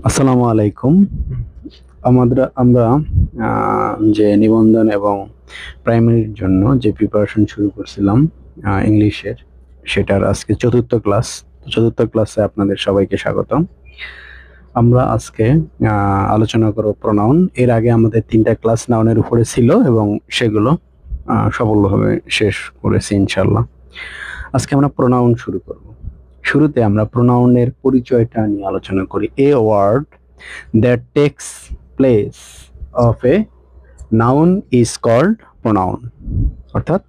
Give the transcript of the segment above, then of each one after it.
আসসালামু আলাইকুম। আমরা যে নিবন্ধন এবং প্রাইমারির জন্য যে প্রিপারেশন শুরু করছিলাম ইংলিশের, সেটার আজকে চতুর্থ ক্লাস। চতুর্থ ক্লাসে আপনাদের সবাইকে স্বাগতম। আমরা আজকে আলোচনা করব প্রোনাউন। এর আগে আমাদের 3টা ক্লাস নাউনের উপরে ছিল এবং সেগুলো সফলভাবে শেষ করেছি ইনশাল্লাহ। আজকে আমরা প্রোনাউন শুরু করব। শুরুতে আমরা প্রোনাউনের পরিচয়টা নিয়ে আলোচনা করি। A word that takes place of a noun is called pronoun। অর্থাৎ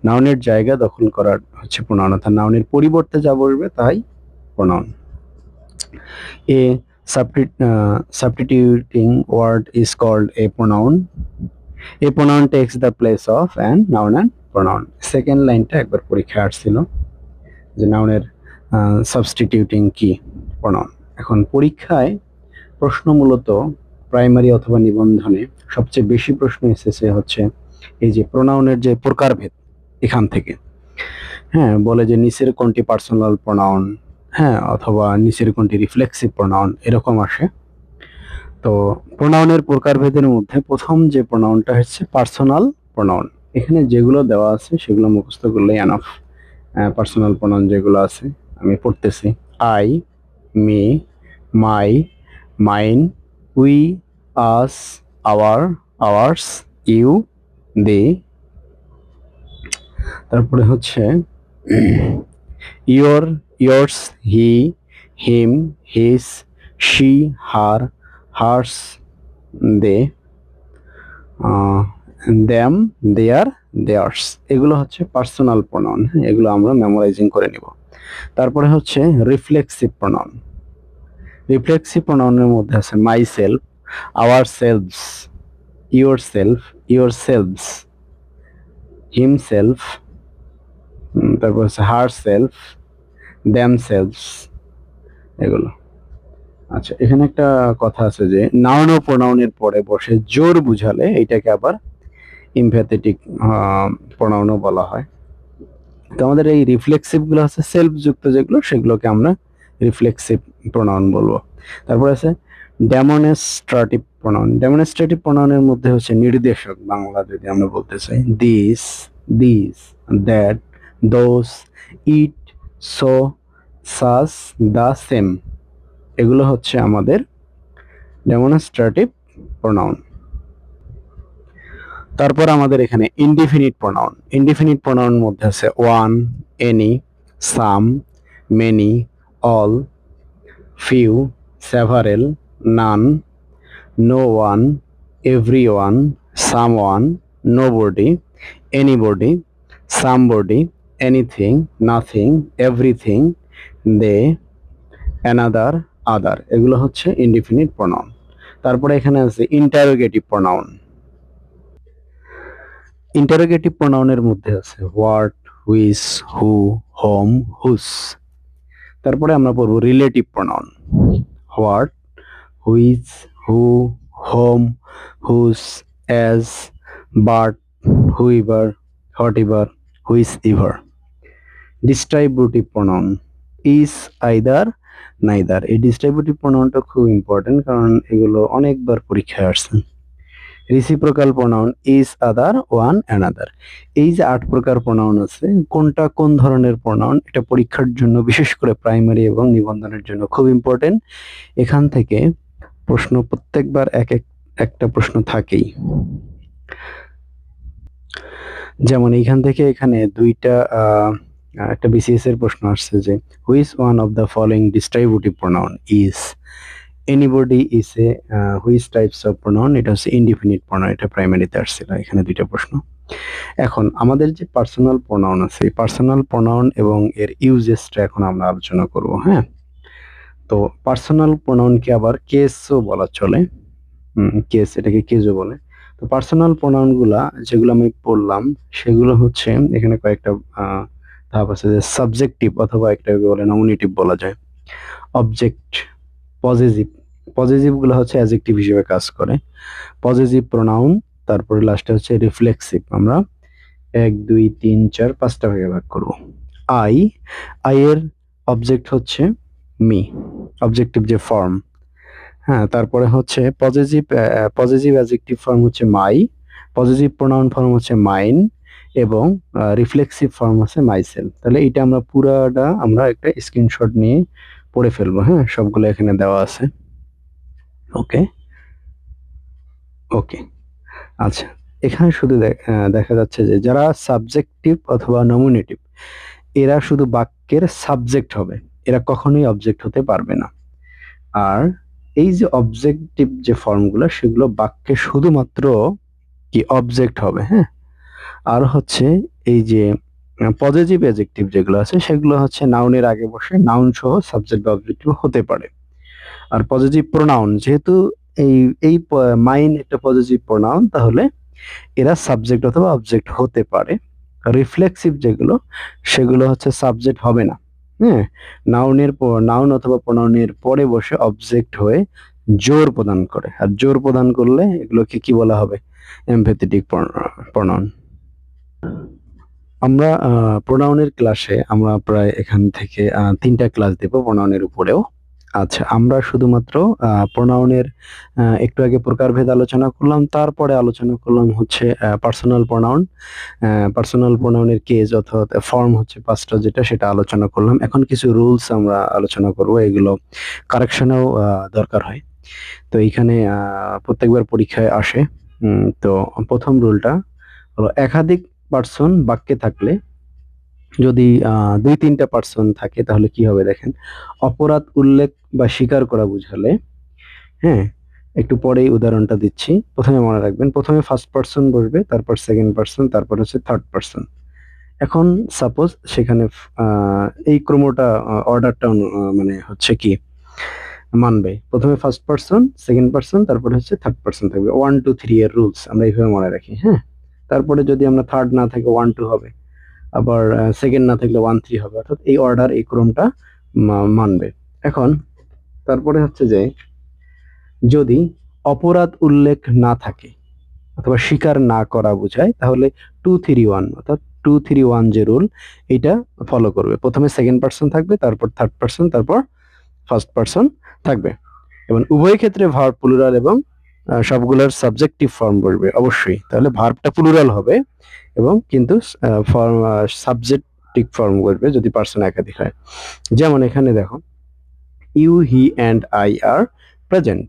নাউনের জায়গা দখল করার হচ্ছে প্রোনাউন, অর্থাৎ নাউনের পরিবর্তে যা বসবে তাই pronoun. A substituting word is called a pronoun। A pronoun takes the place of an noun and pronoun। Second লাইনটা একবার পরীক্ষায় আসছিল যে নাউনের সাবস্টিটিউটিং কি, প্রোনাউন। এখন পরীক্ষায় প্রশ্ন মূলত প্রাইমারি অথবা নিবন্ধনে সবচেয়ে বেশি প্রশ্ন এসেছে হচ্ছে এই যে প্রোনাউনের যে প্রকারভেদ, এখান থেকে। হ্যাঁ, বলে যে নিচের কোনটি পার্সোনাল প্রোনাউন, হ্যাঁ, অথবা নিচের কোনটি রিফ্লেক্সিভ প্রোনাউন, এরকম আসে। তো প্রোনাউনের প্রকারভেদের মধ্যে প্রথম যে প্রোনাউনটা হচ্ছে পার্সোনাল প্রোনাউন। এখানে যেগুলো দেওয়া আছে সেগুলো মুখস্থ করলেই এনাফ। পার্সোনাল প্রোনাউন যেগুলো আছে আমি পড়তেছি: I, me, my, mine, we, us, our, ours, you, they. তারপরে হচ্ছে your, yours, he, him, his, she, her, hers, they, them, their, theirs. এগুলো হচ্ছে পার্সোনাল প্রোনাউন। এগুলো আমরা মেমোরাইজিং করে নিব। তারপরে হচ্ছে রিফ্লেক্সিভ প্রোনাউন। রিফ্লেক্সিভ প্রোনাউনের মধ্যে আছে myself, ourselves, yourself, yourselves, himself, তারপর হচ্ছে হার সেলফ, দ্যাম সেলভস, এগুলো। আচ্ছা, এখানে একটা কথা আছে যে নাউন ও প্রোনাউনের পরে বসে জোর বুঝালে এটাকে আবার ইমপ্যাথেটিক প্রোনাউনও বলা হয়। তো আমাদের এই রিফ্লেক্সিভ গুলো হচ্ছে সেলফ যুক্ত যেগুলো, সেগুলোকে আমরা রিফ্লেক্সিভ প্রোনাউন বলবো। তারপর আছে ডেমনস্ট্রেটিভ প্রোনাউন। ডেমনস্ট্রেটিভ প্রোনাউনের মধ্যে হচ্ছে নির্দেশক, বাংলা যদি আমরা বলতে চাই this, this, that, those, it, so, such, the, same. এগুলো হচ্ছে আমাদের ডেমনস্ট্রেটিভ প্রোনাউন। তারপর আমাদের এখানে ইনডিফিনিট প্রোনাউন। ইনডিফিনিট প্রোনাউনের মধ্যে আছে one, any, some, many, all, few, several, none, no one, everyone, someone, nobody, anybody, সামবডি, anything, nothing, everything, they, another, other. এগুলো হচ্ছে ইনডিফিনিট প্রোনাউন। তারপরে এখানে আছে ইন্টারোগেটিভ প্রোনাউন। ইন্টারোগেটিভ প্রোনাউনের মধ্যে আছে হোয়াট, হুইচ, হু, হোম, হুস। তারপরে আমরা পড়ব relative pronoun. What, which, who, whom, whose, as, but, whoever, whatever, whichever. Distributive pronoun is, either, neither. এই ডিস্ট্রিবিউটিভ প্রোনাউনটা খুব ইম্পর্টেন্ট, কারণ এগুলো অনেকবার পরীক্ষায় আসছে। Reciprocal pronoun is, other, one, another. এই যে 8 প্রকার প্রোনাউন আছে, কোনটা কোন ধরনের প্রোনাউন, এটা পরীক্ষার জন্য বিশেষ করে প্রাইমারি এবং নিবন্ধনের জন্য খুব ইম্পর্টেন্ট। এখান থেকে প্রশ্ন প্রত্যেকবার একটা প্রশ্ন থাকেই। যেমন এইখান থেকে এখানে দুইটা একটা বিসিএস এর প্রশ্ন আসছে যে which one of the following distributive pronoun is. Anybody is a which types of pronoun, এটা হচ্ছে ইনডিফিনিট প্রোনাউন। এটা প্রাইমারিতে আসছিল, এখানে দুইটা প্রশ্ন। এখন আমাদের যে পার্সোনাল প্রোনাউন আছে, পার্সোনাল প্রোনাউন এবং এর ইউজেসটা এখন আমরা আলোচনা করব। হ্যাঁ, তো পার্সোনাল প্রোনাউনকে আবার কেসও বলা চলে। কেস, এটাকে কেজও বলে। তো পার্সোনাল প্রোনাউন গুলা যেগুলো আমি পড়লাম সেগুলো হচ্ছে এখানে কয়েকটা ধাপ আছে যে সাবজেক্টিভ অথবা একটাকে বলে নমিনেটিভ বলা যায়। Object, possessive. পজেসিভ গুলো হচ্ছে অ্যাডজেক্টিভ হিসেবে কাজ করে। Possessive pronoun. তারপরে লাস্টে হচ্ছে রিফ্লেক্সিভ। আমরা 1 2 3 4 5টা ভাগে ভাগ করব। আই, আই এর অবজেক্ট হচ্ছে মি, অবজেক্টিভ যে ফর্ম। হ্যাঁ, তারপরে হচ্ছে পজেসিভ অ্যাডজেক্টিভ ফর্ম হচ্ছে মাই, পজেসিভ প্রোনাউন ফর্ম হচ্ছে মাইন, এবং রিফ্লেক্সিভ ফর্ম হচ্ছে মাইসেলফ। তাহলে এটা আমরা পুরাটা আমরা একটা স্ক্রিনশট নিয়ে পড়ে ফেলবো। হ্যাঁ, সবগুলো এখানে দেওয়া আছে। ওকে ওকে আচ্ছা, এখানে শুধু দেখা যাচ্ছে যে যারা সাবজেক্টিভ অথবা নমিনেটিভ, এরা শুধু বাক্যের সাবজেক্ট হবে, এরা কখনোই অবজেক্ট হতে পারবে না। আর এই যে অবজেক্টিভ যে ফর্মগুলো, সেগুলো বাক্যে শুধুমাত্র কি অবজেক্ট হবে। হ্যাঁ, আর হচ্ছে এই যে পজিটিভ অ্যাডজেক্টিভ যেগুলো আছে, সেগুলো হচ্ছে নাউনের আগে বসে নাউন সহ সাবজেক্ট বা অবজেক্টিভ হতে পারে। আর পজিটিভ প্রোনাউন যেহেতু এই এই মাইন একটা পজিটিভ প্রোনাউন, তাহলে এরা সাবজেক্ট অথবা অবজেক্ট হতে পারে। রিফ্লেক্সিভ যেগুলো, সেগুলো হচ্ছে সাবজেক্ট হবে না। হ্যাঁ, নাউন অথবা প্রোনাউনের পরে বসে অবজেক্ট হয়ে জোর প্রদান করে, আর জোর প্রদান করলে এগুলোকে কি বলা হবে? এমফ্যাথেটিক প্রোনাউন। আমরা প্রোনাউনের ক্লাসে আমরা প্রায় এখান থেকে 3টা ক্লাস দেব প্রোনাউনের উপরেও। আচ্ছা, আমরা শুধুমাত্র প্রোনাউনের একটু আগে প্রকারভেদ আলোচনা করলাম, তারপরে আলোচনা করলাম হচ্ছে পার্সোনাল প্রোনাউন। পার্সোনাল প্রোনাউনের কেস অথবা ফর্ম হচ্ছে 5টা, যেটা সেটা আলোচনা করলাম। এখন কিছু রুলস আমরা আলোচনা করব, এগুলো কারেকশনেও দরকার হয়। তো এইখানে প্রত্যেকবার পরীক্ষায় আসে। তো প্রথম রুলটা হলো, একাধিক পার্সন বাক্যে থাকলে, যদি 2-3টা পার্সন থাকে, তাহলে কি হবে দেখেন। অপরাধ উল্লেখ বা স্বীকার করা বুঝালে, হ্যাঁ, একটু পরেই উদাহরণটা দিচ্ছি, প্রথমে মনে রাখবেন, প্রথমে ফার্স্ট পার্সন বসবে, তারপর সেকেন্ড পার্সন, তারপর হচ্ছে থার্ড পার্সন। এখন সাপোজ সেখানে এই ক্রমটা, অর্ডারটা মানে হচ্ছে কি মানবে, প্রথমে ফার্স্ট পার্সন, সেকেন্ড পার্সন, তারপরে হচ্ছে থার্ড পার্সন থাকবে। 1 2 3 এর রুলস আমরা এইভাবে মনে রাখি। হ্যাঁ, তারপরে যদি আমরা থার্ড না থাকে 1 2 হবে, আবার সেকেন্ড না থাকলে 1 3 হবে, অর্থাৎ এই অর্ডার, এই ক্রমটা মানবে। এখন তারপরে হচ্ছে যে, যদি অপরাধ উল্লেখ না থাকে অথবা স্বীকার না করা বোঝায়, তাহলে 2 3 1, অর্থাৎ 2 3 1 যে রুল, এটা ফলো করবে। প্রথমে সেকেন্ড পার্সন থাকবে, তারপর থার্ড পার্সন, তারপর ফার্স্ট পার্সন থাকবে। এবং উভয় ক্ষেত্রে ভার্ব প্লুরাল এবং সবগুলোর সাবজেক্টিভ ফর্ম বসবে অবশ্যই, তাহলে ভার্বটা প্লুরাল হবে, এবং কিন্তু সাবজেক্টিভ ফর্ম বসবে যদি পার্সন একাধিক হয়। যেমন এখানে দেখো, you he and I are present.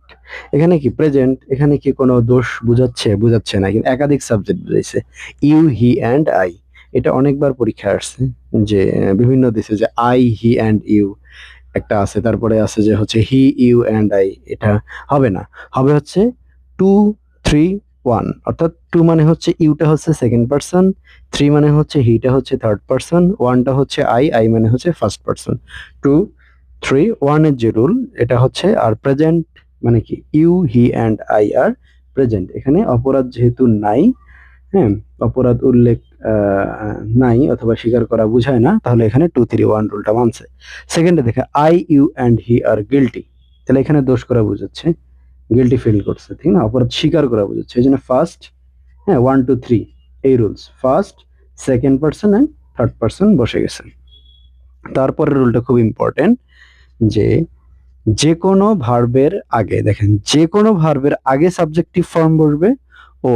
এখানে কি প্রেজেন্ট, এখানে কি কোনো দোষ বুঝাচ্ছে না, কিন্তু একাধিক সাবজেক্ট বুঝাইছে। ইউ হি অ্যান্ড আই, এটা অনেকবার পরীক্ষায় আসছে, যে বিভিন্ন দেশে যে আই হি অ্যান্ড ইউ একটা আছে, তারপরে আছে যে হচ্ছে হি ইউ অ্যান্ড আই, এটা হবে না, হবে হচ্ছে 2 3 1, অর্থাৎ 2 মানে হচ্ছে ইউটা হচ্ছে সেকেন্ড পার্সন, 3 মানে হচ্ছে হিটা হচ্ছে থার্ড পার্সন, 1টা হচ্ছে আই মানে হচ্ছে ফার্স্ট পার্সন। 2 3 1 এর যে রুল, এটা হচ্ছে। আর প্রেজেন্ট মানে কি, you he and I are present. এখানে অপরাধ যেহেতু নাই, হ্যাঁ, অপরাধ উল্লেখ নাই অথবা স্বীকার করা বুঝায় না, তাহলে এখানে 2 3 1 রুলটা মানছে। সেকেন্ডে দেখে, I U and he R guilty, তাহলে এখানে দোষ করা বুঝাচ্ছে, গিলটি ফিল করছে, ঠিক না, অপরাধ স্বীকার করা বুঝাচ্ছে। এই জন্য ফার্স্ট, হ্যাঁ, 1 2 3 এই rules, first, second person and third person বসে গেছে। তারপরের রুলটা খুব ইম্পর্টেন্ট, যে যে কোনো ভার্বের আগে, দেখেন, যে কোনো ভার্বের আগে সাবজেক্টিভ ফর্ম বসবে ও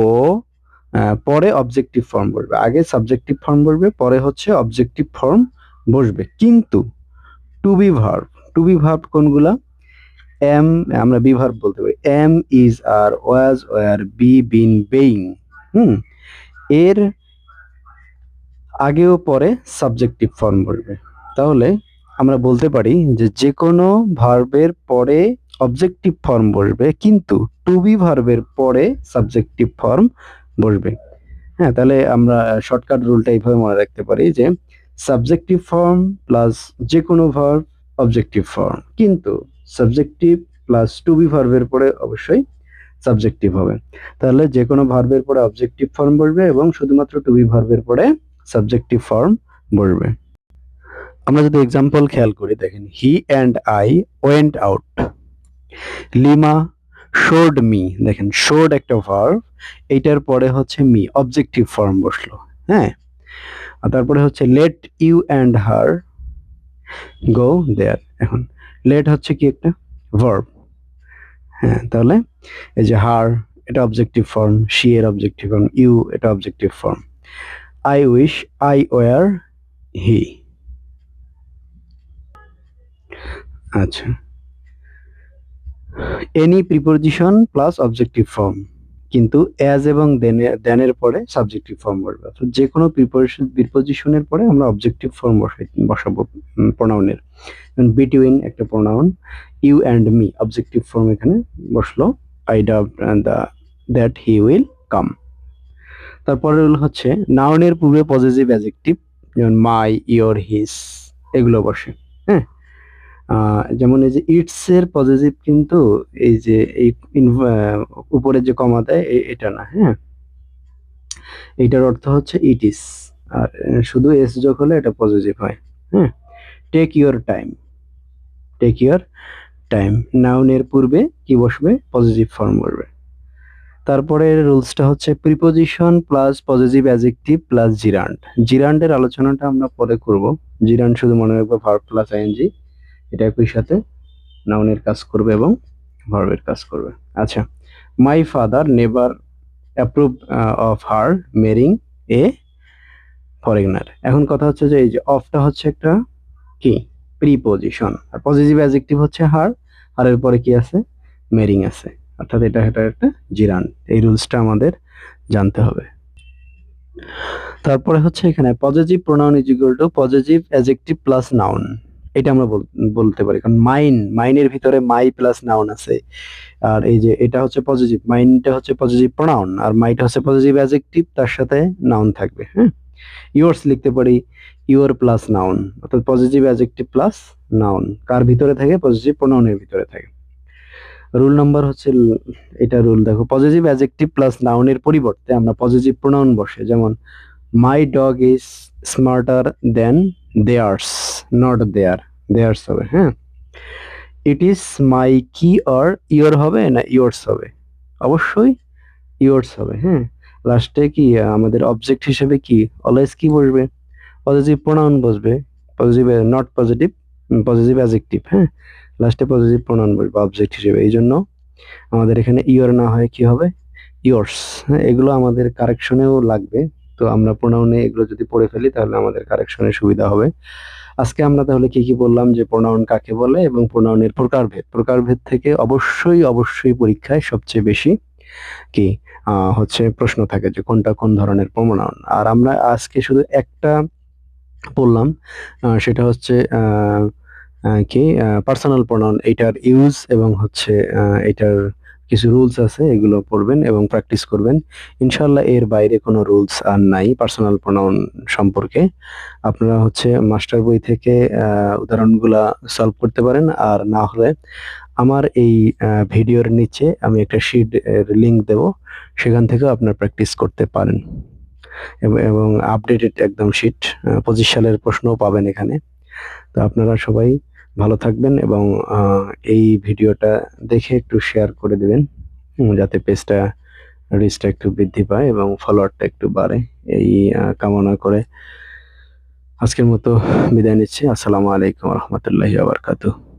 পরে অবজেক্টিভ ফর্ম বসবে। আগে সাবজেক্টিভ ফর্ম বসবে, পরে হচ্ছে অবজেক্টিভ ফর্ম বসবে। কিন্তু টু বি ভার্ব কোনগুলা? এম, আমরা বি ভার্ব বলতে পারি am, is, are, was, were, be, been, being. এর আগে ও পরে সাবজেক্টিভ ফর্ম বসবে। তাহলে আমরা বলতে পারি যে যে কোনো ভার্বের পরে অবজেক্টিভ ফর্ম বসবে, কিন্তু টু বি ভার্বের পরে সাবজেক্টিভ ফর্ম বসবে। হ্যাঁ, তাহলে আমরা শর্টকাট রুলটা এইভাবে মনে রাখতে পারি, যে সাবজেক্টিভ ফর্ম প্লাস যে কোনো ভার্ব অবজেক্টিভ ফর্ম, কিন্তু সাবজেক্টিভ প্লাস টু বি ভার্বের পরে অবশ্যই সাবজেক্টিভ হবে। তাহলে যে কোনো ভার্বের পরে অবজেক্টিভ ফর্ম বসবে এবং শুধুমাত্র টু বি ভার্বের পরে সাবজেক্টিভ ফর্ম বসবে। আমরা যদি এক্সাম্পল খেয়াল করি, দেখেন, হি and I went out, lima showed me, দেখেন শোড একটা ভার্ব, এইটার পরে হচ্ছে মি, অবজেক্টিভ ফর্ম বসলো। হ্যাঁ, আর তারপরে হচ্ছে লেট ইউ অ্যান্ড হার গো দেয়ার। এখন লেট হচ্ছে কি একটা ভার্ব, হ্যাঁ, তাহলে এই যে হার এটা অবজেক্টিভ ফর্ম, শি এর অবজেক্টিভ ফর্ম, ইউ এটা objective form. I wish I were he. আচ্ছা, any preposition plus objective form, কিন্তু অ্যাজ এবং দেনের পরে সাবজেক্টিভ ফর্ম বসবে। তো যে কোনো প্রিপোজিশনের পরে আমরা অবজেক্টিভ ফর্ম বসাবো প্রোনাউনের। বিটুইন একটা pronoun, you and me objective form এখানে বসলো, আই ডাব দ্যাট হি উইল কাম। তারপরে হচ্ছে নাউনের পূর্বে পজেসিভ অ্যাডজেক্টিভ, যেমন মাই, ইয়োর, হিস এগুলো বসে। হ্যাঁ, যেমন এই যে ইটস এর পজেসিভ কিন্তু এই যে এই উপরে যে কমা দেয় এটা না। হ্যাঁ, এটার অর্থ হচ্ছে ইট ইস, আর শুধু এস যোগ হলে এটা পজেসিভ হয়। হ্যাঁ, take your time, take your time নাউনের পূর্বে কি বসবে? পজিটিভ ফর্ম বসবে। তারপরে রুলসটা হচ্ছে preposition plus positive adjective plus gerund. জিরান্ডের আলোচনাটা আমরা পরে করব। জিরান্ড শুধু মনে রাখবো ভার্ব প্লাস আইএনজি, এটা একই সাথে নাউনের কাজ করবে এবং ভার্বের কাজ করবে। আচ্ছা, my father never approve of her mooring a foreigner. এখন কথা হচ্ছে যে এই যে অফটা হচ্ছে একটা কি প্রিপোজিশন, আর পজিটিভ অ্যাডজেক্টিভ হচ্ছে হার, হারের পরে কি আছে? মেরিং আছে, অর্থাৎ এটা একটা জিরান। এই রুলসটা আমাদের জানতে হবে। তারপরে হচ্ছে এখানে positive pronoun is equal to positive adjective plus noun. এটা আমরা বলতে পারি, কারণ মাইনের ভিতরে মাই প্লাস নাউন আছে। আর এই যে এটা হচ্ছে পজিটিভ, মাইনটা হচ্ছে পজিটিভ প্রোনাউন, আর মাইটা হচ্ছে পজিটিভ অ্যাডজেক্টিভ, তার সাথে নাউন থাকবে। হ্যাঁ, ইয়োর্স লিখতে পারি ইওর প্লাস নাউন, অর্থাৎ পজিটিভ অ্যাডজেক্টিভ প্লাস নাউন কার ভিতরে থাকে? পজিটিভ প্রোনাউনের ভিতরে থাকে। রুল নাম্বার হচ্ছে এটা রুল দেখো, পজিটিভ অ্যাডজেক্টিভ প্লাস নাউনের পরিবর্তে আমরা পজিটিভ প্রোনাউন বসে, যেমন my dog is smarter than theirs, not their, theirs হবে। হ্যাঁ, ইট ইজ মাই কি অর ইয়োর হবে না ইয়োর্স হবে? অবশ্যই ইয়োর্স হবে। হ্যাঁ, লাস্টে কি আমাদের অবজেক্ট হিসেবে কি অলওয়েজ কি বসবে? পজিটিভ প্রোনাউন বসবে, positive not positive, positive adjective. হ্যাঁ, লাস্টে পজিটিভ প্রোনাউন বসবে অবজেক্ট হিসেবে। এই জন্য আমাদের এখানে ইওর না হয় কি হবে? ইয়োর্স। হ্যাঁ, এগুলো আমাদের কারেকশনেও লাগবে। তো আমরা প্রোনাউনে এগুলো যদি পড়ে ফেলি তাহলে আমাদের কারেকশনে সুবিধা হবে। আজকে আমরা তাহলে কি কি বললাম, যে প্রোনাউন কাকে বলে এবং প্রোনাউনের প্রকারভেদ থেকে অবশ্যই পরীক্ষায় সবচেয়ে বেশি কি হচ্ছে প্রশ্ন থাকে যে কোনটা কোন ধরনের প্রোনাউন। আর আমরা আজকে শুধু একটা বললাম, সেটা হচ্ছে কি পার্সোনাল প্রোনাউন, এটার ইউজ এবং হচ্ছে এটার কিছু রুলস আছে, এগুলো পড়বেন এবং প্র্যাকটিস করবেন। ইনশাল্লাহ এর বাইরে কোনো রুলস আর নাই পার্সোনাল প্রোনাউন সম্পর্কে। আপনারা হচ্ছে মাস্টার বই থেকে উদাহরণগুলা সলভ করতে পারেন, আর না হলে আমার এই ভিডিওর নিচে আমি একটা শিট এর লিংক দেব, সেখান থেকেও আপনারা প্র্যাকটিস করতে পারেন। এবং আপডেটেড একদম শিট 25 সালের প্রশ্নও পাবেন এখানে। তো আপনারা সবাই ভালো থাকবেন এবং এই ভিডিওটা দেখে একটু শেয়ার করে দিবেন, যাতে পেজটা রিচটা একটু বৃদ্ধি পায় এবং ফলোয়ারটা একটু বাড়ে। এই কামনা করে আজকের মতো বিদায় নিচ্ছি। আসসালামু আলাইকুম রহমতুল্লাহি ওয়া বারাকাতুহু।